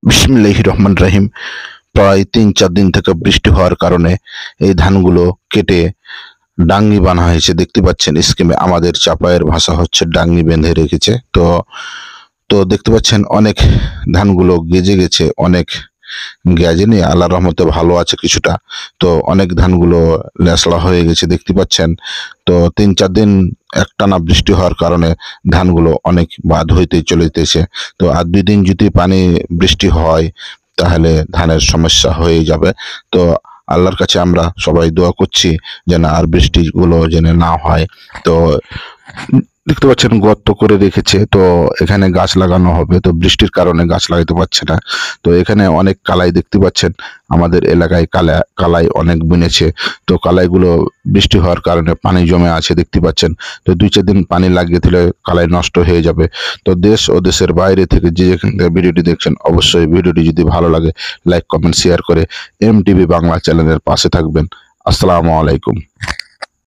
বিসমিল্লাহির রহমানির রহিম। প্রায় ৩-৪ দিন থেকে বৃষ্টি হওয়ার কারণে এই ধানগুলো কেটে ডাংগি বানা হয়েছে। দেখতে পাচ্ছেন স্কিমে আমাদের চাপায়ের ভাষা হচ্ছে ডাংগি বেঁধে রেখেছে। তো তো দেখতে পাচ্ছেন অনেক ধানগুলো গেজে গেছে, অনেক গেজেনি, আল্লাহর রহমতে ভালো আছে কিছুটা। তো অনেক ধানগুলো লেসড়া হয়ে গেছে দেখতে পাচ্ছেন। তো ৩-৪ দিন একটানা বৃষ্টি হওয়ার কারণে ধানগুলো অনেক বাদ হইতে চলিতেছে। তো আর ২ দিন যদি পানি বৃষ্টি হয় তাহলে ধানের সমস্যা হয়ে যাবে। তো আল্লাহর কাছে আমরা সবাই দোয়া করছি যেন আর বৃষ্টিগুলো যেন না হয়। তো দেখতে পাচ্ছেন গর্ত করে রেখেছে, তো এখানে গাছ লাগানো হবে। তো বৃষ্টির কারণে গাছ লাগাতে পারছে না। তো এখানে অনেক কালাই দেখতে পাচ্ছেন, আমাদের এলাকায় কালাই অনেক বুনেছে। তো কালাইগুলো বৃষ্টি হওয়ার কারণে পানি জমে আছে দেখতে পাচ্ছেন। তো ২-৪ দিন পানি লাগিয়ে দিলে কালাই নষ্ট হয়ে যাবে। তো দেশ ও দেশের বাইরে থেকে যে যেখান থেকে ভিডিওটি দেখছেন, অবশ্যই ভিডিওটি যদি ভালো লাগে লাইক, কমেন্ট, শেয়ার করে এমটিভি বাংলা চ্যানেলের পাশে থাকবেন। আসসালামু আলাইকুম।